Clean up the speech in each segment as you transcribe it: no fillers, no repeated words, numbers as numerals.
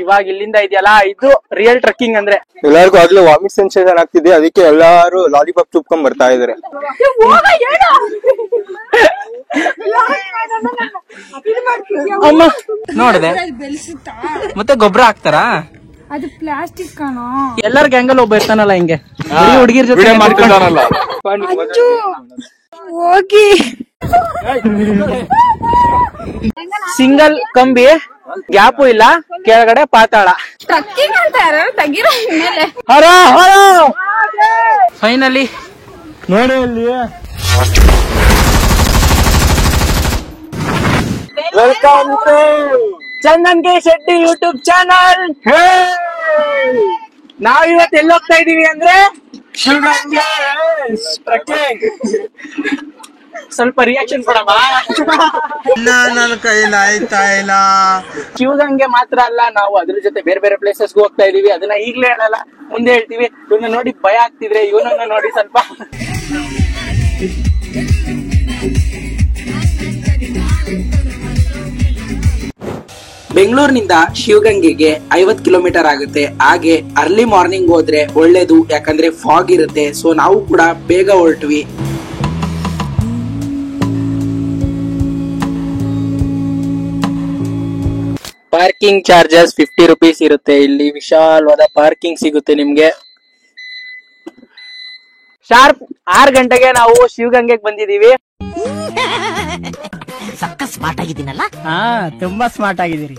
ಇವಾಗ ಇಲ್ಲಿಂದ ಇದೆಯಲ್ಲ ಇದು ರಿಯಲ್ ಟ್ರೆಕ್ಕಿಂಗ್ ಅಂದ್ರೆ. ಎಲ್ಲರಿಗೂ ಆಗ್ಲೂ ವಾಮಿಟ್ ಸೆನ್ಸೇಷನ್ ಆಗ್ತಿದೆ, ಅದಕ್ಕೆ ಎಲ್ಲಾರು ಲಾಲಿಪಾಪ್ ಚುಪ್ಕೊಂಡ್ ಬರ್ತಾ ಇದಾರೆ. ಅಮ್ಮ ನೋಡಿದೆ ಮತ್ತೆ ಗೊಬ್ಬರ ಹಾಕ್ತಾರಾ? ಅದು ಪ್ಲಾಸ್ಟಿಕ್ ಕಾಣೋ. ಎಲ್ಲರ ಗ್ಯಾಂಗಲ್ಲಿ ಒಬ್ಬ ಇರ್ತಾನಲ್ಲ ಹಿಂಗೆ ಹುಡುಗಿರ್ ಜೊತೆ ಹೋಗಿ ಸಿಂಗಲ್ ಕಂಬಿ, ಗ್ಯಾಪು ಇಲ್ಲ, ಕೆಳಗಡೆ ಪಾತಾಳ. ಟ್ರಕ್ಕಿಂಗ್ ಅಂತ ಯಾರು ತೆಗಿರೋ ಮೇಲೆ ಫೈನಲಿ ನೋಡಿ ಅಲ್ಲಿ welcome to Chandan K Shetty YouTube channel. ನಾವಿವತ್ತು ಎಲ್ಲಿ ಹೋಗ್ತಾ ಇದೀವಿ ಅಂದ್ರೆ ಸ್ವಲ್ಪ ರಿಯಾಕ್ಷನ್ ಕೊಡಮ್ಮ. ನನ್ನ ಕೈಲಿ ಆಯ್ತಾ ಇಲ್ಲ. ಶಿವಗಂಗೆ ಮಾತ್ರ ಅಲ್ಲ, ನಾವು ಅದ್ರ ಜೊತೆ ಬೇರೆ ಬೇರೆ ಪ್ಲೇಸಸ್ಗೂ ಹೋಗ್ತಾ ಇದೀವಿ. ಅದನ್ನ ಈಗ್ಲೇ ಹೇಳಲ್ಲ, ಮುಂದೆ ಹೇಳ್ತೀವಿ. ಇವನ್ನ ನೋಡಿ ಭಯ ಆಗ್ತಿದ್ರೆ ಇವನನ್ನ ನೋಡಿ ಸ್ವಲ್ಪ. ಬೆಂಗಳೂರಿನಿಂದ ಶಿವಗಂಗೆಗೆ 50 ಕಿಲೋಮೀಟರ್ ಆಗುತ್ತೆ. ಹಾಗೆ ಅರ್ಲಿ ಮಾರ್ನಿಂಗ್ ಹೋದ್ರೆ ಒಳ್ಳೇದು, ಯಾಕಂದ್ರೆ ಫಾಗ್ ಇರುತ್ತೆ. ಸೊ ನಾವು ಕೂಡ ಬೇಗ ಹೊರಟ್ವಿ. ಪಾರ್ಕಿಂಗ್ ಚಾರ್ಜಸ್ 50 ರುಪೀಸ್ ಇರುತ್ತೆ. ಇಲ್ಲಿ ವಿಶಾಲವಾದ ಪಾರ್ಕಿಂಗ್ ಸಿಗುತ್ತೆ ನಿಮ್ಗೆ. ಶಾರ್ಪ್ 6 ಗಂಟೆಗೆ ನಾವು ಶಿವಗಂಗೆಗೆ ಬಂದಿದೀವಿ. ಸಕ್ಕ ಸ್ಮಾರ್ಟ್ ಆಗಿದ್ದೀನಲ್ಲ? ಹಾ, ತುಂಬಾ ಸ್ಮಾರ್ಟ್ ಆಗಿದ್ದೀರಿ.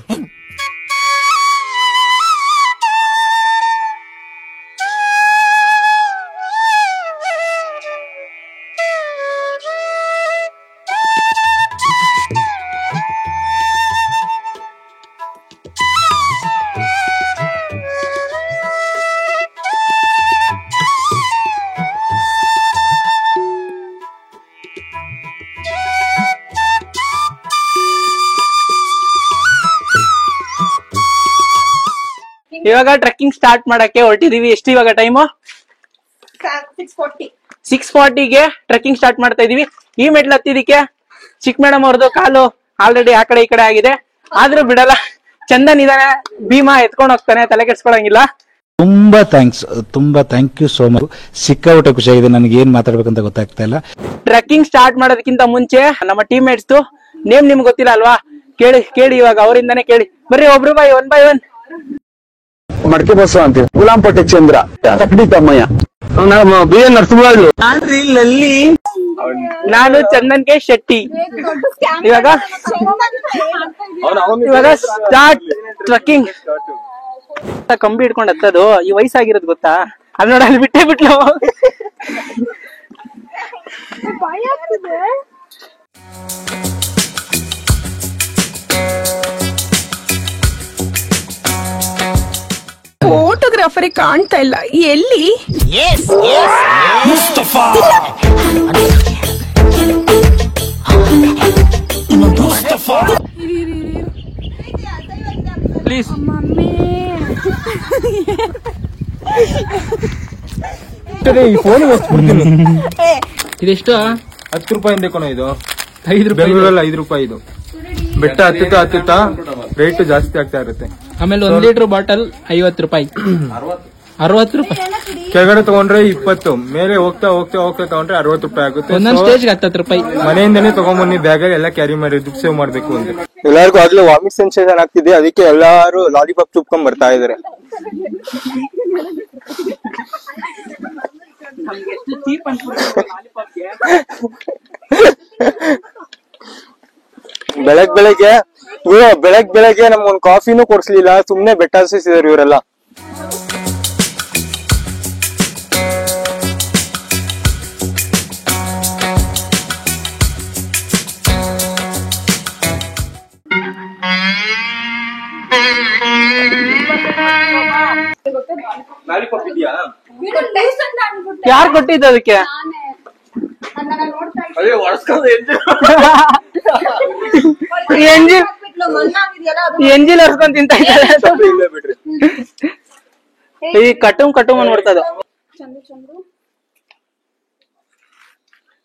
ಇವಾಗ ಟ್ರೆಕ್ಕಿಂಗ್ ಸ್ಟಾರ್ಟ್ ಮಾಡಕ್ಕೆ ಹೊರಟಿದೀವಿ. ಎಷ್ಟು ಇವಾಗ ಟೈಮು? 6:40ಗೆ ಟ್ರೆಕ್ಕಿಂಗ್ ಸ್ಟಾರ್ಟ್ ಮಾಡ್ತಾ ಇದೀವಿ. ಈ ಮೆಟ್ಲು ಹತ್ತಿದಕ್ಕೆ ಚಿಕ್ಕ ಮೇಡಮ್ ಅವ್ರದ್ದು ಕಾಲು ಆಲ್ರೆಡಿ ಆ ಕಡೆ ಈ ಕಡೆ ಆಗಿದೆ. ಆದ್ರೂ ಬಿಡಲ್ಲ, ಚಂದನ್ ಇದಾನೆ, ಭೀಮಾ ಎತ್ಕೊಂಡು ಹೋಗ್ತಾನೆ, ತಲೆ ಕೆಡ್ಸ್ಕೊಳಂಗಿಲ್ಲ. ತುಂಬಾ ಥ್ಯಾಂಕ್ಸ್, ತುಂಬಾ ಥ್ಯಾಂಕ್ ಯು ಸೋ ಮಚ್. ಸಿಕ್ಕಾಪಟ್ಟೆ ಖುಷಿಯಾಗಿದೆ, ನನಗೆ ಏನ್ ಮಾತಾಡ್ಬೇಕಂತ ಗೊತ್ತಾಗ್ತಾ ಇಲ್ಲ. ಟ್ರೆಕ್ಕಿಂಗ್ ಸ್ಟಾರ್ಟ್ ಮಾಡೋದಕ್ಕಿಂತ ಮುಂಚೆ ನಮ್ಮ ಟೀಮ್ ಮೇಟ್ಸ್ ನೇಮ್ ನಿಮ್ಗೆ ಗೊತ್ತಿಲ್ಲ ಅಲ್ವಾ? ಕೇಳಿ ಇವಾಗ ಅವರಿಂದಾನೇ ಕೇಳಿ. ಬರ್ರಿ ಒಬ್ರು ಬೈ ಒನ್ ಬೈ ಒನ್. ಮಡಕೆ ಬಸ್ಸು ಅಂತೀವಿ, ಗುಲಾಂಪಟ್ಟೆ ಚಂದ್ರ, ತಕ್ಕಡಿ ತಮ್ಮಯ್ಯ, ಬಿ ಎನ್ ನರಸಿಂಹರಾಜು, ನಾನು ಚಂದನ್ ಕೆ ಶೆಟ್ಟಿ. ಇವಾಗ ಸ್ಟಾರ್ಟ್ ಟ್ರೆಕ್ಕಿಂಗ್. ಕಂಬಿ ಹಿಡ್ಕೊಂಡು ಹತ್ತದು ಈ ವಯಸ್ಸಾಗಿರೋದು ಗೊತ್ತಾ? ಅಲ್ಲಿ ನೋಡ, ಅಲ್ಲಿ ಬಿಟ್ಟೇ ಬಿಟ್ಲು. ಫೋಟೋಗ್ರಾಫರ್ ಕಾಣ್ತಾ ಇಲ್ಲ, ಎಲ್ಲಿ? ಪ್ಲೀಸ್ ಇದೆಷ್ಟು? 10 ರೂಪಾಯಿಂದ ಕೊನ ಇದು. 5 ರೂಪಾಯಿ. ಬೆಂಗಳೂರಲ್ಲಿ 5 ರೂಪಾಯಿ ಇದು. ಬೆಟ್ಟ ಹತ್ತುತ್ತಾ ರೇಟ್ ಜಾಸ್ತಿ ಆಗ್ತಾ ಇರುತ್ತೆ. ಆಮೇಲೆ 1 ಲೀಟರ್ ಬಾಟಲ್ 50 ರೂಪಾಯಿ, 60 ರೂಪಾಯಿ. ಕೆಳಗಡೆ ತಗೊಂಡ್ರೆ 20, ಮೇಲೆ ಹೋಗ್ತಾ ತಗೊಂಡ್ರೆ 60 ರೂಪಾಯಿ ಆಗುತ್ತೆ. ಒಂದೊಂದು ಸ್ಟೇಜ್ 10 ರೂಪಾಯಿ. ಮನೆಯಿಂದನೇ ತಗೊಂಡ್ಬನ್ನಿ, ಬ್ಯಾಗ್ ಎಲ್ಲ ಕ್ಯಾರಿ ಮಾಡಿ, ದುಡ್ಡು ಸೇವ್ ಮಾಡ್ಬೇಕು ಅಂತ. ಎಲ್ಲರಿಗೂ ಆಗ್ಲೂ ವಾಮಿಟ್ ಸೆನ್ಸೇಷನ್ ಆಗ್ತಿದೆ, ಅದಕ್ಕೆ ಎಲ್ಲಾರು ಲಾಲಿಪಾಪ್ ಚುಪ್ಕೊಂಡ್ ಬರ್ತಾ ಇದಾರೆ. ಬೆಳಗ್ಗೆ ನಮ್ಗೊಂದ್ ಕಾಫಿನೂ ಕೊಡ್ಸ್ಲಿಲ್ಲ, ಸುಮ್ನೆ ಬೆಟ್ಟ ಹಸಿಸಿದಾರೆ ಇವರೆಲ್ಲ. ಯಾರು ಕೊಟ್ಟಿದ್ದು ಅದಕ್ಕೆ? ಎಂಜಿಲ್ ಹರ್ಸ್ಕೊಂಡ್ ತಿಂತ ಇದ್ದಾರೆ. ಈ ಕಟುಮ್ ಅನ್ಬಿಡ್ತದ.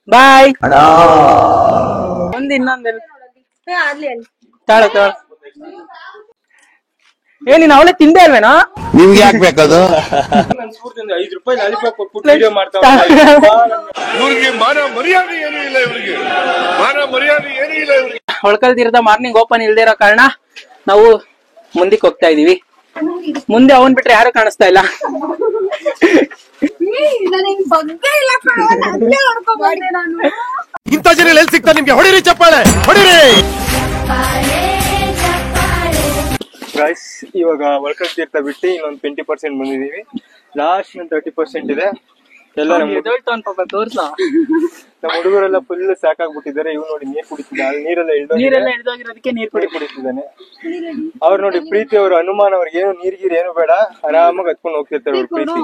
ಬಾಯ್. ಇನ್ನೊಂದೆಲ್ಲ ತಾಳ ನೀನ್ ಅವಳೆ ತಿಂದೆ ಅಲ್ವೇನೋ? ನಿಮ್ಗೆ ಯಾಕೆ ಬೇಕದು? 5 ರೂಪಾಯಿ ಲಾಲಿಪಾಪ್ ಕೊಟ್ಬಿಟ್ಟು ವಿಡಿಯೋ ಮಾಡ್ತಾ ಇವ್ರಿಗೆ ಮಾನ ಮರ್ಯಾದೆ ಏನೂ ಇಲ್ಲ, ಇವ್ರಿಗೆ ಮಾನ ಮರ್ಯಾದೆ ಏನೂ ಇಲ್ಲ ಇವ್ರಿಗೆ. ಹೊಳಕಲ್ ತೀರದ ಮಾರ್ನಿಂಗ್ ಓಪನ್ ಇಲ್ದೇ ಇರೋ ಕಾರಣ ನಾವು ಮುಂದಕ್ಕೆ ಹೋಗ್ತಾ ಇದೀವಿ. ಮುಂದೆ ಅವನ್ ಬಿಟ್ರೆ ಯಾರು ಕಾಣಿಸ್ತಾ ಇಲ್ಲ. ಇಂಥ ಜನ ಎಲ್ಲಿ ಸಿಗ್ತಾ ನಿಮ್ಗೆ? ಹೊಡಿರಿ ಚಪ್ಪಾಳೆ, ಹೊಡಿರಿ. ಗೈಸ್ ಇವಾಗ ವರ್ಕರ್ ತೀರ್ಥ ಬಿಟ್ಟು ಇನ್ನೊಂದು 20% ಬಂದಿದೀವಿ. ಲಾಸ್ಟ್ 30% ಇದೆ. ಎಲ್ಲ ನಮ್ಮ ಹುಡುಗರೆಲ್ಲ ಫುಲ್ ಸಾಕಾಗ್ಬಿಟ್ಟಿದ್ದಾರೆ. ಇವ್ ನೋಡಿ ನೀರ್ ಕುಡಿತಿದ್ದ, ನೀರೆಲ್ಲ ಇಳ್ದೋಗಿರೋದಕ್ಕೆ ನೀರ್ ಕುಡಿತಿದ್ದಾನೆ. ಅವ್ರು ನೋಡಿ ಪ್ರೀತಿ ಅವ್ರ ಅನುಮಾನ, ಅವ್ರಿಗೆ ಏನು ನೀರ್ಗೀರ್ ಏನು ಬೇಡ, ಆರಾಮಾಗಿ ಹತ್ಕೊಂಡು ಹೋಗ್ತಿರ್ತಾರೆ ಅವ್ರ ಪ್ರೀತಿ.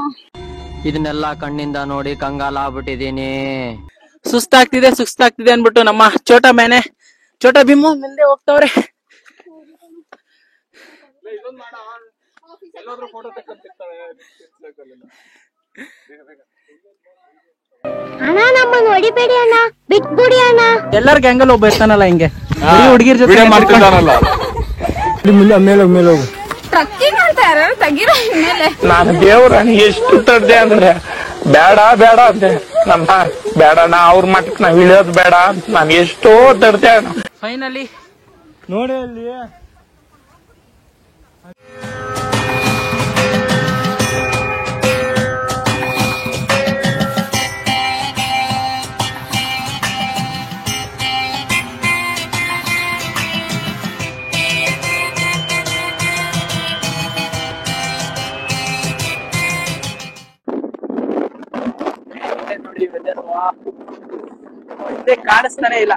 ಇದನ್ನೆಲ್ಲ ಕಣ್ಣಿಂದ ನೋಡಿ ಕಂಗಾಲ ಆಗ್ಬಿಟ್ಟಿದೀನಿ. ಸುಸ್ತಾಗ್ತಿದೆ ಅನ್ಬಿಟ್ಟು ನಮ್ಮ ಚೋಟಾ ಭೀಮು ಮುಂದೆ ಹೋಗ್ತಾವ್ರೆ. ಎಲ್ಲರ ಗ್ಯಾಂಗಲ್ ಒಬ್ಬ ಇರ್ತಾನಲ್ಲ ಹಿಂಗೆ ಹುಡುಗಿರ್ ಜೊತೆ ಮೇಲೆ ಹೋಗು. ಟ್ರಕ್ಕಿಂಗ್ ಅಂತ ಯಾರು ತೆಗಿರ ಮೇಲೆ. ನಾನು ದೇವ್ರ ಎಷ್ಟು ತಡ್ದೆ ಅಂದ್ರೆ ಬೇಡ ಅಂತೆ ನಮ್ಮ ಬೇಡ, ಅವ್ರ ಮಟ್ಟಕ್ಕೆ ನಾವ್ ಇಳಿಯೋದು ಬೇಡ ಅಂತ ನಾನು ಎಷ್ಟೋ ತಡ್ದೆ. ಫೈನಲಿ ನೋಡಿ ಅಲ್ಲಿ ಕಾಣಿಸ್ತಾನೆ ಇಲ್ಲ.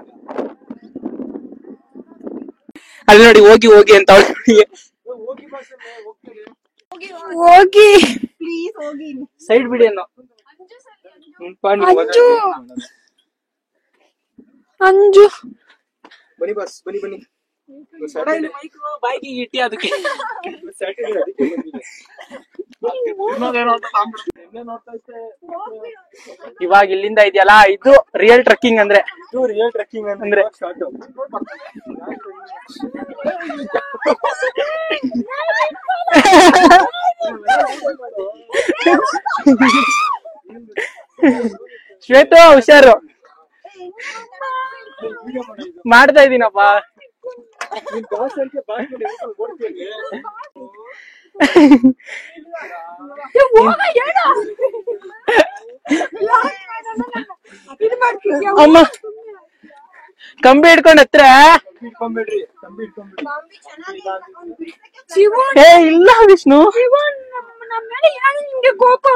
ಅಲ್ಲಿ ನೋಡಿ ಹೋಗಿ ಅಂತ ಹೋಗಿ ಸೈಡ್ ಬಿಡಿ ಅನ್ನೋ. ಅಂಜು ಬನ್ನಿ ಬಸ್ ಬನ್ನಿ ಬಾಯಿಗೆ ಇಟ್ಟಿ ಅದಕ್ಕೆ ಇವಾಗ ಇಲ್ಲಿಂದ ಇದೆಯಲ್ಲ, ಇದು ರಿಯಲ್ ಟ್ರೆಕ್ಕಿಂಗ್ ಅಂದ್ರೆ. ಶ್ವೇತಾ ಹುಷಾರು, ಮಾಡ್ತಾ ಇದೀನಪ್ಪ. ಅಮ್ಮ ಕಂಬಿ ಹಿಡ್ಕೊಂಡ್ ಹತ್ರ ಇಲ್ಲ ವಿಷ್ಣು, ಕೋಪ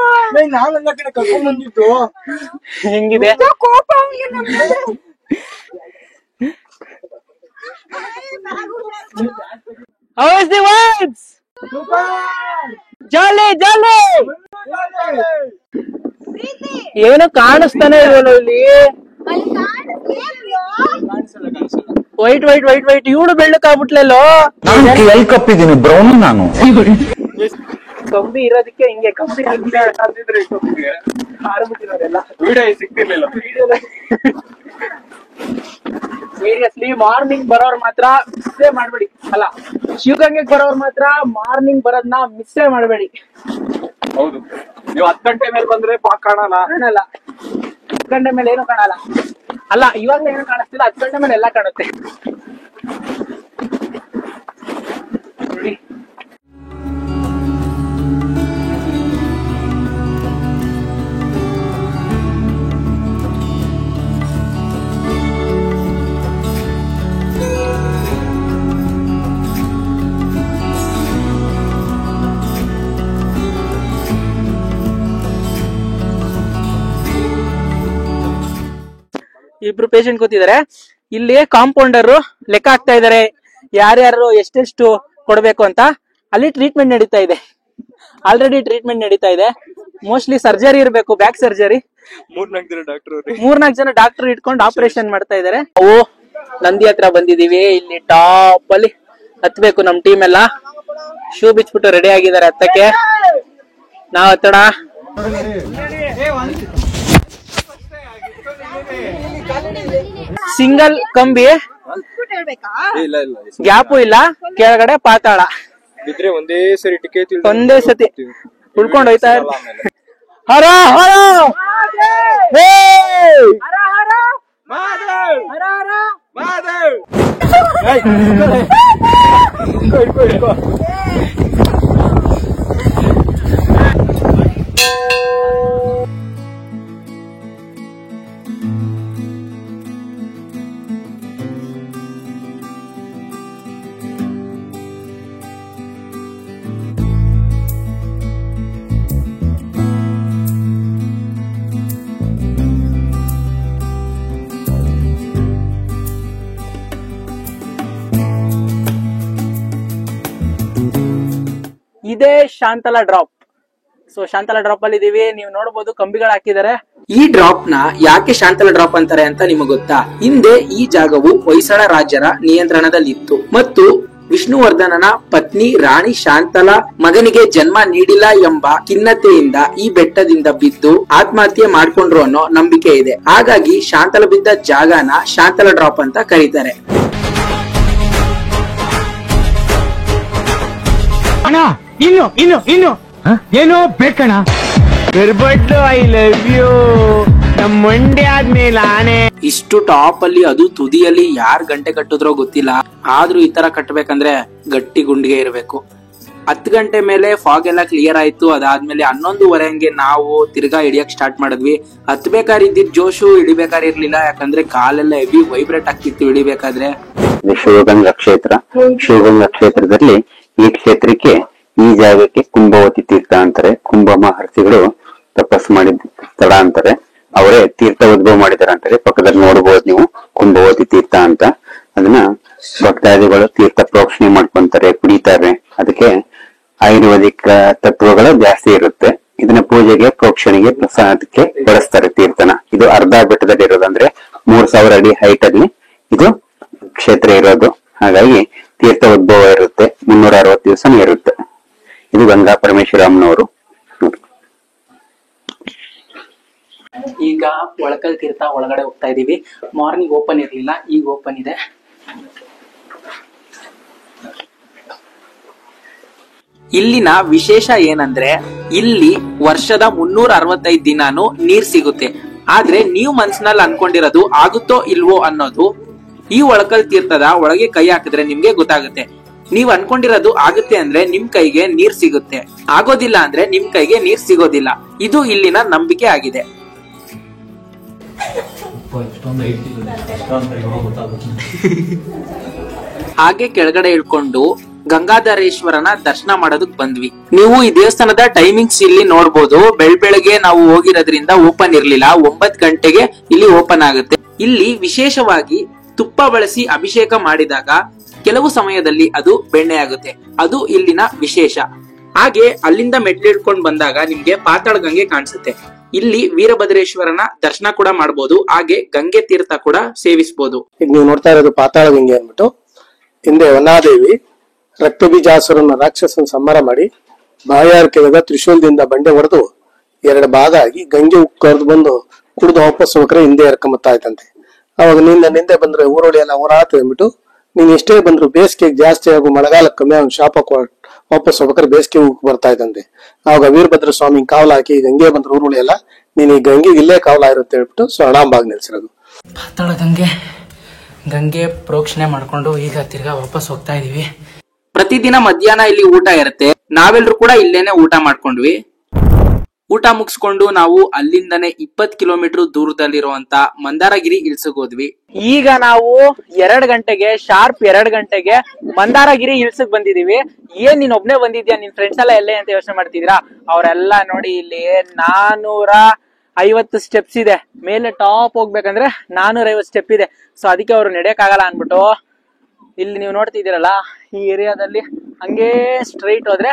ಹೆಂಗಿದೆ ಕೋಪ How's the words? Jolly. ಏನು ಕಾಣಿಸ್ತಾನೆ ಇಲ್ವಲ್ಲ ಇಲ್ಲಿ. ವೈಟ್ ಇವಳು ಬೆಳ್ಳಕ್ಕಾಗ್ಬಿಟ್ಲಲ್ಲೋ. ಎಲ್ಲಿ ಕಪ್ಪಿದ್ದೀನಿ ಬ್ರೌನ್ ನಾನು. ಕಂಬಿ ಇರೋದಕ್ಕೆ ಹಿಂಗೆ ಕಂಬಿ ಆರಂಭಿಸಿರೋದೆಲ್ಲ ವಿಡಿಯೋ ಸಿಗ್ತಿರ್ಲಿಲ್ಲ. ಸೀರಿಯಸ್ಲಿ ಮಾರ್ನಿಂಗ್ ಬರೋರ್ ಮಾತ್ರ ಮಿಸ್ಸೇ ಮಾಡ್ಬೇಡಿ. ಅಲ್ಲ, ಶಿವಗಂಗೆಗೆ ಬರೋರ್ ಮಾತ್ರ ಮಾರ್ನಿಂಗ್ ಬರೋದ್ನ ಮಿಸ್ಸೇ ಮಾಡ್ಬೇಡಿ. ಹೌದು, ನೀವು 10 ಗಂಟೆ ಮೇಲೆ ಬಂದ್ರೆ ಕಾಣಲ್ಲ. 10 ಗಂಟೆ ಮೇಲೆ ಏನು ಕಾಣಲ್ಲ. ಅಲ್ಲ, ಇವಾಗ್ಲೇ ಏನು ಕಾಣಿಸ್ತಿಲ್ಲ, 10 ಗಂಟೆ ಮೇಲೆ ಎಲ್ಲ ಕಾಣುತ್ತೆ. ಇಬ್ರು ಪೇಷಂಟ್ ಕೂತಿದ್ದಾರೆ ಇಲ್ಲಿ. ಕಾಂಪೌಂಡರ್ ಲೆಕ್ಕ ಹಾಕ್ತಾ ಇದಾರೆ ಯಾರ್ಯಾರು ಎಷ್ಟೆಷ್ಟು ಕೊಡ್ಬೇಕು ಅಂತ. ಅಲ್ಲಿ ಟ್ರೀಟ್ಮೆಂಟ್ ನಡೀತಾ ಇದೆ, ಆಲ್ರೆಡಿ ಟ್ರೀಟ್ಮೆಂಟ್ ನಡೀತಾ ಇದೆ. ಮೋಸ್ಟ್ಲಿ ಸರ್ಜರಿ ಇರ್ಬೇಕು, ಬ್ಯಾಕ್ ಸರ್ಜರಿ. 3-4 ಜನ ಡಾಕ್ಟರ್ ಇಟ್ಕೊಂಡು ಆಪರೇಷನ್ ಮಾಡ್ತಾ ಇದಾರೆ. ನಾವು ನಂದಿ ಹತ್ರ ಬಂದಿದೀವಿ. ಇಲ್ಲಿ ಟಾಪ್ ಅಲ್ಲಿ ಹತ್ಬೇಕು. ನಮ್ ಟೀಮ್ ಎಲ್ಲ ಶೂ ಬಿಚ್ಬಿಟ್ಟು ರೆಡಿ ಆಗಿದ್ದಾರೆ ಹತ್ತಕ್ಕೆ. ನಾವ್ ಹತ್ತಡ. ಸಿಂಗಲ್ ಕಂಬಿ, ಗ್ಯಾಪು ಇಲ್ಲ, ಕೆಳಗಡೆ ಪಾತಾಳ. ಬಿದ್ರೆ ಒಂದೇ ಸರಿ ಟಿಕೆಟ್ ಒಂದೇ ಸತಿ ಉಳ್ಕೊಂಡು ಹೋಯ್ತಾ ಹರ ಹರ ಇದೇ Shantala drop. So Shantala drop ಅಲ್ಲಿ ಇದೀವಿ. ನೀವು ನೋಡಬಹುದು ಕಂಬಿಗಳು ಹಾಕಿದ್ದಾರೆ. ಈ ಡ್ರಾಪ್ ನ ಯಾಕೆ ಶಾಂತಲಾ ಡ್ರಾಪ್ ಅಂತಾರೆ ಅಂತ ನಿಮಗೆ ಗೊತ್ತಾ? ಹಿಂದೆ ಈ ಜಾಗವು ಹೊಯ್ಸಳ ರಾಜರ ನಿಯಂತ್ರಣದಲ್ಲಿತ್ತು ಮತ್ತು ವಿಷ್ಣುವರ್ಧನನ ಪತ್ನಿ ರಾಣಿ ಶಾಂತಲಾ ಮಗನಿಗೆ ಜನ್ಮ ನೀಡಿಲ್ಲ ಎಂಬ ಖಿನ್ನತೆಯಿಂದ ಈ ಬೆಟ್ಟದಿಂದ ಬಿದ್ದು ಆತ್ಮಹತ್ಯೆ ಮಾಡ್ಕೊಂಡ್ರು ಅನ್ನೋ ನಂಬಿಕೆ ಇದೆ. ಹಾಗಾಗಿ ಶಾಂತಲಾ ಬಿದ್ದ ಜಾಗನ ಶಾಂತಲಾ ಡ್ರಾಪ್ ಅಂತ ಕರೀತಾರೆ. ಇನ್ನು ಇನ್ನು ಇನ್ನು ಏನೋ ಬೇಕಣ ಬರ್ಬಟ್ಟು ಐ ಲವ್ ಯು ನಮ್ಮ ಮಂಡ್ಯ ಆದ್ಮೇಲೆ ಆನೆ. ಇಷ್ಟು ಟಾಪ್ ಅಲ್ಲಿ, ಅದು ತುದಿಯಲ್ಲಿ ಯಾರ್ ಗಂಟೆ ಕಟ್ಟಿದ್ರೋ ಗೊತ್ತಿಲ್ಲ. ಆದ್ರೂ ಈ ತರ ಕಟ್ಬೇಕಂದ್ರೆ ಗಟ್ಟಿ ಗುಂಡಿಗೆ ಇರಬೇಕು. 10 ಗಂಟೆ ಮೇಲೆ ಫಾಗ್ ಎಲ್ಲ ಕ್ಲಿಯರ್ ಆಯ್ತು. ಅದಾದ್ಮೇಲೆ 11:30 ಹಂಗೆ ನಾವು ತಿರ್ಗಾ ಇಳಿಯಕ್ ಸ್ಟಾರ್ಟ್ ಮಾಡಿದ್ವಿ. ಹತ್ಬೇಕಾದ್ರೆ ಇದ್ದಿದ್ ಜೋಶು ಇಳಿಬೇಕಾದ್ರೆ ಇರ್ಲಿಲ್ಲ, ಯಾಕಂದ್ರೆ ಕಾಲೆಲ್ಲ ಹೆವಿ ವೈಬ್ರೇಟ್ ಆಗ್ತಿತ್ತು ಇಳಿಬೇಕಾದ್ರೆ. ಶಿವಗಂಗಾ ಕ್ಷೇತ್ರ. ಶಿವಗಂಗಾ ಕ್ಷೇತ್ರದಲ್ಲಿ ಈ ಕ್ಷೇತ್ರಕ್ಕೆ, ಈ ಜಾಗಕ್ಕೆ ಕುಂಭವತಿ ತೀರ್ಥ ಅಂತಾರೆ. ಕುಂಭ ಮಹರ್ಷಿಗಳು ತಪಸ್ಸು ಮಾಡಿದ ಸ್ಥಳ ಅಂತಾರೆ. ಅವರೇ ತೀರ್ಥ ಉದ್ಭವ ಮಾಡಿದಾರೆ ಅಂತಾರೆ. ಪಕ್ಕದಲ್ಲಿ ನೋಡಬಹುದು ನೀವು ಕುಂಭವತಿ ತೀರ್ಥ ಅಂತ. ಅದನ್ನ ಭಕ್ತಾದಿಗಳು ತೀರ್ಥ ಪ್ರೋಕ್ಷಣೆ ಮಾಡ್ಕೊಂತಾರೆ, ಕುಡಿತಾರೆ. ಅದಕ್ಕೆ ಆಯುರ್ವೇದಿಕ್ ತತ್ವಗಳು ಜಾಸ್ತಿ ಇರುತ್ತೆ. ಇದನ್ನ ಪೂಜೆಗೆ, ಪ್ರೋಕ್ಷಣೆಗೆ, ಪ್ರಸಾದಕ್ಕೆ ಬಳಸ್ತಾರೆ ತೀರ್ಥನ. ಇದು ಅರ್ಧ ಬೆಟ್ಟದಲ್ಲಿ ಇರೋದು, ಅಂದ್ರೆ 3000 ಅಡಿ ಹೈಟ್ ಅಲ್ಲಿ ಇದು ಕ್ಷೇತ್ರ ಇರೋದು. ಹಾಗಾಗಿ ತೀರ್ಥ ಉದ್ಭವ ಇರುತ್ತೆ. 360 ದಿವಸ ಇರುತ್ತೆ. ಇದು ಗಂಗಾ ಪರಮೇಶ್ವರಮ್ಮನವರು. ಈಗ ಒಳಕಲ್ ತೀರ್ಥ ಒಳಗಡೆ ಹೋಗ್ತಾ ಇದೀವಿ. ಮಾರ್ನಿಂಗ್ ಓಪನ್ ಇರ್ಲಿಲ್ಲ, ಈಗ ಓಪನ್ ಇದೆ. ಇಲ್ಲಿನ ವಿಶೇಷ ಏನಂದ್ರೆ, ಇಲ್ಲಿ ವರ್ಷದ 365 ದಿನಾನು ನೀರ್ ಸಿಗುತ್ತೆ. ಆದ್ರೆ ನೀವು ಮನ್ಸಿನಲ್ಲಿ ಅನ್ಕೊಂಡಿರೋದು ಆಗುತ್ತೋ ಇಲ್ವೋ ಅನ್ನೋದು ಈ ಒಳಕಲ್ ತೀರ್ಥದ ಒಳಗೆ ಕೈ ಹಾಕಿದ್ರೆ ನಿಮ್ಗೆ ಗೊತ್ತಾಗುತ್ತೆ. ನೀವ್ ಅನ್ಕೊಂಡಿರೋದು ಆಗುತ್ತೆ ಅಂದ್ರೆ ನಿಮ್ ಕೈಗೆ ನೀರ್ ಸಿಗುತ್ತೆ, ಆಗೋದಿಲ್ಲ ಅಂದ್ರೆ ನಿಮ್ ಕೈಗೆ ನೀರ್ ಸಿಗೋದಿಲ್ಲ. ಇದು ಇಲ್ಲಿನ ನಂಬಿಕೆ ಆಗಿದೆ. ಹಾಗೆ ಕೆಳಗಡೆ ಇಳ್ಕೊಂಡು ಗಂಗಾಧರೇಶ್ವರನ ದರ್ಶನ ಮಾಡೋದಕ್ ಬಂದ್ವಿ. ನೀವು ಈ ದೇವಸ್ಥಾನದ ಟೈಮಿಂಗ್ಸ್ ಇಲ್ಲಿ ನೋಡ್ಬೋದು. ಬೆಳಗ್ಗೆ ನಾವು ಹೋಗಿರೋದ್ರಿಂದ ಓಪನ್ ಇರ್ಲಿಲ್ಲ. 9 ಗಂಟೆಗೆ ಇಲ್ಲಿ ಓಪನ್ ಆಗುತ್ತೆ. ಇಲ್ಲಿ ವಿಶೇಷವಾಗಿ ತುಪ್ಪ ಬಳಸಿ ಅಭಿಷೇಕ ಮಾಡಿದಾಗ ಕೆಲವು ಸಮಯದಲ್ಲಿ ಅದು ಬೆಣ್ಣೆ ಆಗುತ್ತೆ. ಅದು ಇಲ್ಲಿನ ವಿಶೇಷ. ಹಾಗೆ ಅಲ್ಲಿಂದ ಮೆಟ್ಲಿಡ್ಕೊಂಡ್ ಬಂದಾಗ ನಿಮ್ಗೆ ಪಾತಾಳ ಗಂಗೆ ಕಾಣಿಸುತ್ತೆ. ಇಲ್ಲಿ ವೀರಭದ್ರೇಶ್ವರನ ದರ್ಶನ ಕೂಡ ಮಾಡಬಹುದು. ಹಾಗೆ ಗಂಗೆ ತೀರ್ಥ ಕೂಡ ಸೇವಿಸಬಹುದು. ಈಗ ನೀವು ನೋಡ್ತಾ ಇರೋದು ಪಾತಾಳ ಗಂಗೆ ಅಂದ್ಬಿಟ್ಟು. ಹಿಂದೆ ವನಾದೇವಿ ರಕ್ತಬೀಜಾಸುರನ ರಾಕ್ಷಸನ ಸಂಹಾರ ಮಾಡಿ ಬಾಯಾರಿಕೆದಾಗ ತ್ರಿಶೂಲದಿಂದ ಬಂಡೆ ಹೊಡೆದು 2 ಭಾಗ ಆಗಿ ಗಂಗೆ ಕರೆದು ಬಂದು ಕುಡಿದು ವಾಪಸ್ ಹೋಗ್ರೆ ಹಿಂದೆ ಎರ್ಕೊಂಬತ್ತಾ ಇತ್ತಂತೆ. ಅವಾಗ ನಿಂದೆ ಬಂದ್ರೆ ಊರೊಳಿ ಎಲ್ಲ ಊರಾತ ಅಂದ್ಬಿಟ್ಟು, ನೀನ್ ಎಷ್ಟೇ ಬಂದ್ರು ಬೇಸಿಗೆ ಜಾಸ್ತಿ ಆಗು, ಮಳೆಗಾಲ ಕಮ್ಮಿ ಆಗ ಶಾಪ ವಾಪಸ್ ಹೋಗ್ಬೇಕಾದ್ರೆ ಬೇಸಿಗೆ ಬರ್ತಾ ಇದ್ದಂತೆ. ಆವಾಗ ವೀರಭದ್ರ ಸ್ವಾಮಿ ಕಾವಲ ಹಾಕಿ ಗಂಗೆ ಬಂದ್ರೆ ಊರುಳಿ ಎಲ್ಲ, ನೀನ್ ಈ ಗಂಗೆಗೆ ಇಲ್ಲೇ ಕಾವಲ ಇರುತ್ತೆ ಹೇಳ್ಬಿಟ್ಟು ಸ್ವರ್ಣಾಂಬಾಗ್ ನಿಲ್ಸಿರೋದು. ಪಾತಾಳ ಗಂಗೆ ಪ್ರೋಕ್ಷಣೆ ಮಾಡ್ಕೊಂಡು ಈಗ ತಿರ್ಗಾ ವಾಪಸ್ ಹೋಗ್ತಾ ಇದೀವಿ. ಪ್ರತಿದಿನ ಮಧ್ಯಾಹ್ನ ಇಲ್ಲಿ ಊಟ ಇರುತ್ತೆ. ನಾವೆಲ್ಲರೂ ಕೂಡ ಇಲ್ಲೇನೆ ಊಟ ಮಾಡ್ಕೊಂಡ್ವಿ. ಊಟ ಮುಗಿಸ್ಕೊಂಡು ನಾವು ಅಲ್ಲಿಂದನೇ 20 ಕಿಲೋಮೀಟರ್ ದೂರದಲ್ಲಿರುವಂತ ಮಂದಾರಗಿರಿ ಹಿಲ್ಸ್ಗೆ ಹೋದ್ವಿ. ಈಗ ನಾವು 2 ಗಂಟೆಗೆ ಶಾರ್ಪ್ 2 ಗಂಟೆಗೆ ಮಂದಾರಗಿರಿ ಹಿಲ್ಸ್ಗೆ ಬಂದಿದೀವಿ. ಏನ್ ನೀನ್ ಒಬ್ನೇ ಬಂದಿದ್ಯಾ, ನಿನ್ ಫ್ರೆಂಡ್ಸ್ ಎಲ್ಲ ಎಲ್ಲೇ ಅಂತ ಯೋಚನೆ ಮಾಡ್ತಿದ್ದೀರಾ? ಅವರೆಲ್ಲ ನೋಡಿ ಇಲ್ಲಿ 450 ಸ್ಟೆಪ್ಸ್ ಇದೆ. ಮೇಲೆ ಟಾಪ್ ಹೋಗ್ಬೇಕಂದ್ರೆ 450 ಸ್ಟೆಪ್ ಇದೆ. ಸೊ ಅದಕ್ಕೆ ಅವ್ರು ನಡೆಯಕ್ ಆಗಲ್ಲ ಅನ್ಬಿಟ್ಟು ಇಲ್ಲಿ ನೀವು ನೋಡ್ತಿದ್ದೀರಲ್ಲ, ಈ ಏರಿಯಾದಲ್ಲಿ ಹಂಗೇ ಸ್ಟ್ರೈಟ್ ಹೋದ್ರೆ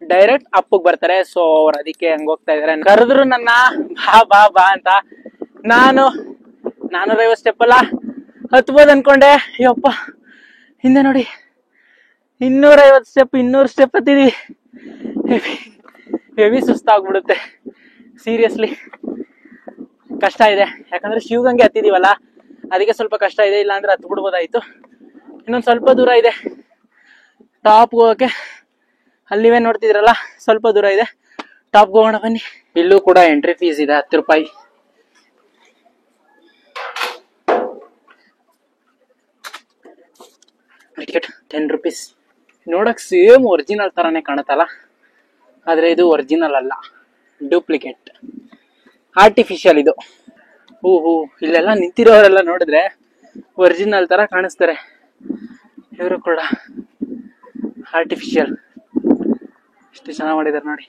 ಡೈರೆಕ್ಟ್ ಅಪ್ಪಗ್ ಬರ್ತಾರೆ. ಸೊ ಅವ್ರು ಅದಕ್ಕೆ ಹಂಗ ಹೋಗ್ತಾ ಇದಾರೆ. ಕರೆದ್ರು ನನ್ನ ಬಾ ಬಾ ಬಾ ಅಂತ. ನಾನು 450 ಸ್ಟೆಪ್ ಅಲ್ಲ ಹತ್ಬೋದು ಅನ್ಕೊಂಡೆ. ಅಯ್ಯಪ್ಪ, ಹಿಂದೆ ನೋಡಿ 250 ಸ್ಟೆಪ್, 200 ಸ್ಟೆಪ್ ಹತ್ತಿದೀವಿ. ಹೆವಿ ಸುಸ್ತಾಗ್ಬಿಡುತ್ತೆ. ಸೀರಿಯಸ್ಲಿ ಕಷ್ಟ ಇದೆ. ಯಾಕಂದ್ರೆ ಶಿವಗಂಗೆ ಹತ್ತಿದೀವಲ್ಲ, ಅದಕ್ಕೆ ಸ್ವಲ್ಪ ಕಷ್ಟ ಇದೆ. ಇಲ್ಲ ಅಂದ್ರೆ ಹತ್ ಬಿಡ್ಬೋದಾಯ್ತು. ಇನ್ನೊಂದ್ ಸ್ವಲ್ಪ ದೂರ ಇದೆ ಟಾಪ್ ಹೋಗಕ್ಕೆ. ಅಲ್ಲಿವೇ ನೋಡ್ತಿದ್ರಲ್ಲ ಸ್ವಲ್ಪ ದೂರ ಇದೆ. ಟಾಪ್ ಹೋಗೋಣ ಬನ್ನಿ. ಇಲ್ಲೂ ಕೂಡ ಎಂಟ್ರಿ ಫೀಸ್ ಇದೆ 10 ರೂಪಾಯಿ. Ticket 10 rupees. ನೋಡಕ್ ಸೇಮ್ ಒರಿಜಿನಲ್ ತರಾನೇ ಕಾಣುತ್ತಲ್ಲ, ಆದ್ರೆ ಇದು ಒರಿಜಿನಲ್ ಅಲ್ಲ, ಡೂಪ್ಲಿಕೇಟ್, ಆರ್ಟಿಫಿಷಿಯಲ್ ಇದು. ಹೂ ಇಲ್ಲೆಲ್ಲ ನಿಂತಿರೋರೆಲ್ಲ ನೋಡಿದ್ರೆ ಒರಿಜಿನಲ್ ತರ ಕಾಣಿಸ್ತಾರೆ, ಇವರು ಕೂಡ ಆರ್ಟಿಫಿಷಿಯಲ್. ಎಷ್ಟು ಚೆನ್ನಾಗಿ ಮಾಡಿದಾರೆ ನೋಡಿ.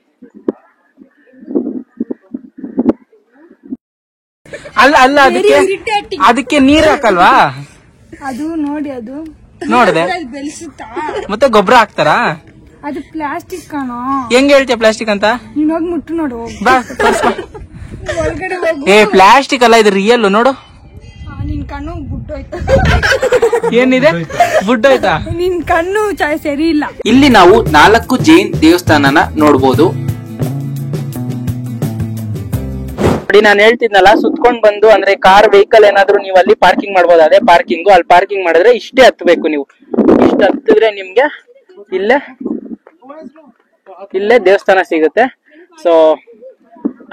ಅಲ್ಲ ಅಲ್ಲ ಅದಕ್ಕೆ ನೀರ್ ಹಾಕಲ್ವಾ? ಅದು ನೋಡಿ, ಅದು ನೋಡ್ದೆ ಮತ್ತೆ ಗೊಬ್ಬರ ಹಾಕ್ತಾರಾ? ಅದು ಪ್ಲಾಸ್ಟಿಕ್ ಕಾಣೋ. ಹೆಂಗ್ ಹೇಳ್ತೀಯ ಪ್ಲಾಸ್ಟಿಕ್ ಅಂತ? ನೀನ್ ಹೋಗಿ ಮುಟ್ಟು ನೋಡು. ಬಾ ಒಳಗಡೆ ಏ ಪ್ಲಾಸ್ಟಿಕ್ ಅಲ್ಲ, ಇದು ರಿಯಲ್ ನೋಡು. ನಿನ್ ಕಣ್ಣು ಬುಡ್ಡೋಯ್ತು. ಏನಿದೆ ಬುಡ್ಡೋಯ್ತಾ? ನಿನ್ ಕಣ್ಣು ಸರಿ ಇಲ್ಲ. ಇಲ್ಲಿ ನಾವು 4 ಜೈನ್ ದೇವಸ್ಥಾನನ ನೋಡ್ಬೋದು. ನೋಡಿ ನಾನು ಹೇಳ್ತಿದ್ನಲ್ಲ, ಸುತ್ಕೊಂಡ್ ಬಂದು ಅಂದ್ರೆ ಕಾರ್ ವೆಹಿಕಲ್ ಏನಾದ್ರು ನೀವು ಅಲ್ಲಿ ಪಾರ್ಕಿಂಗ್ ಮಾಡ್ಬೋದು. ಅದೇ ಪಾರ್ಕಿಂಗು. ಅಲ್ಲಿ ಪಾರ್ಕಿಂಗ್ ಮಾಡಿದ್ರೆ ಇಷ್ಟೇ ಹತ್ಬೇಕು ನೀವು. ಇಷ್ಟು ಹತ್ತಿದ್ರೆ ನಿಮ್ಗೆ ಇಲ್ಲೇ ದೇವಸ್ಥಾನ ಸಿಗುತ್ತೆ. ಸೊ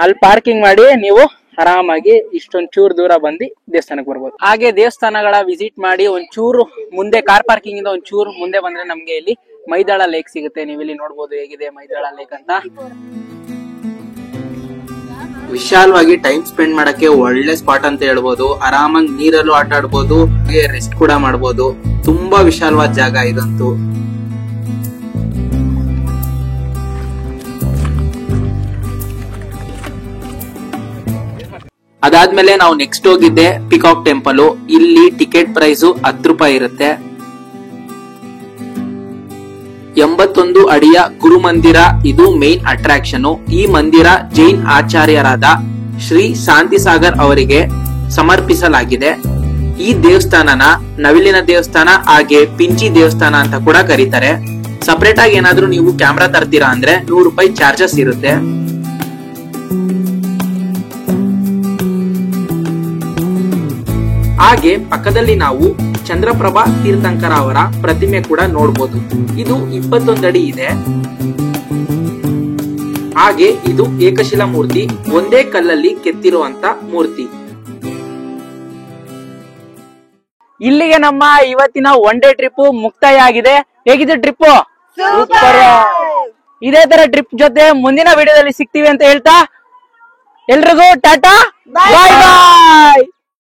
ಅಲ್ಲಿ ಪಾರ್ಕಿಂಗ್ ಮಾಡಿ ನೀವು ಆರಾಮಾಗಿ ಇಷ್ಟೊಂದ್ ಚೂರು ದೂರ ಬಂದು ದೇವಸ್ಥಾನಕ್ಕೆ ಬರ್ಬೋದು. ಹಾಗೆ ದೇವಸ್ಥಾನಗಳ ವಿಸಿಟ್ ಮಾಡಿ ಒಂಚೂರು ಮುಂದೆ ಕಾರ್ ಪಾರ್ಕಿಂಗ್ ಇಂದ ಒಂಚೂರು ಮುಂದೆ ಬಂದ್ರೆ ನಮ್ಗೆ ಇಲ್ಲಿ ಮೈದಾಳ ಲೇಕ್ ಸಿಗುತ್ತೆ. ನೀವು ಇಲ್ಲಿ ನೋಡ್ಬೋದು ಹೇಗಿದೆ ಮೈದಾಳ ಲೇಕ್ ಅಂತ. ವಿಶಾಲವಾಗಿ ಟೈಮ್ ಸ್ಪೆಂಡ್ ಮಾಡಕ್ಕೆ ಒಳ್ಳೆ ಸ್ಪಾಟ್ ಅಂತ ಹೇಳ್ಬೋದು. ಆರಾಮಾಗಿ ನೀರಲ್ಲೂ ಆಟ ಆಡ್ಬೋದು, ರೆಸ್ಟ್ ಕೂಡ ಮಾಡ್ಬೋದು. ತುಂಬಾ ವಿಶಾಲವಾದ ಜಾಗ ಇದಂತೂ. ಅದಾದ್ಮೇಲೆ ನಾವು ನೆಕ್ಸ್ಟ್ ಹೋಗಿದ್ದೆ ಪಿಕಾಕ್ ಟೆಂಪಲ್. ಇಲ್ಲಿ ಟಿಕೆಟ್ ಪ್ರೈಸ್ 10 ರೂಪಾಯಿ ಇರುತ್ತೆ. 81 ಅಡಿಯ ಗುರು ಮಂದಿರ ಇದು ಮೇನ್ ಅಟ್ರಾಕ್ಷನ್. ಈ ಮಂದಿರ ಜೈನ್ ಆಚಾರ್ಯರಾದ ಶ್ರೀ ಶಾಂತಿಸಾಗರ್ ಅವರಿಗೆ ಸಮರ್ಪಿಸಲಾಗಿದೆ. ಈ ದೇವಸ್ಥಾನನ ನವಿಲಿನ ದೇವಸ್ಥಾನ ಹಾಗೆ ಪಿಂಚಿ ದೇವಸ್ಥಾನ ಅಂತ ಕೂಡ ಕರೀತಾರೆ. ಸಪರೇಟ್ ಆಗಿ ಏನಾದ್ರೂ ನೀವು ಕ್ಯಾಮ್ರಾ ತರ್ತೀರಾ ಅಂದ್ರೆ 100 ರೂಪಾಯಿ ಚಾರ್ಜಸ್ ಇರುತ್ತೆ. ಹಾಗೆ ಪಕ್ಕದಲ್ಲಿ ನಾವು ಚಂದ್ರಪ್ರಭಾ ತೀರ್ಥಂಕರ ಅವರ ಪ್ರತಿಮೆ ಕೂಡ ನೋಡಬಹುದು. ಇದು 21 ಅಡಿ ಇದೆ. ಹಾಗೆ ಇದು ಏಕಶಿಲಾ ಮೂರ್ತಿ, ಒಂದೇ ಕಲ್ಲಲ್ಲಿ ಕೆತ್ತಿರುವಂತ ಮೂರ್ತಿ. ಇಲ್ಲಿಗೆ ನಮ್ಮ ಇವತ್ತಿನ ಒನ್ ಡೇ ಟ್ರಿಪ್ ಮುಕ್ತಾಯ ಆಗಿದೆ. ಹೇಗಿದೆ ಟ್ರಿಪ್? ಸೂಪರ್. ಇದೇ ತರ ಟ್ರಿಪ್ ಜೊತೆ ಮುಂದಿನ ವಿಡಿಯೋದಲ್ಲಿ ಸಿಗ್ತೀವಿ ಅಂತ ಹೇಳ್ತಾ ಎಲ್ರಿಗೂ ಟಾಟಾ, ಬಾಯ್ ಬಾಯ್.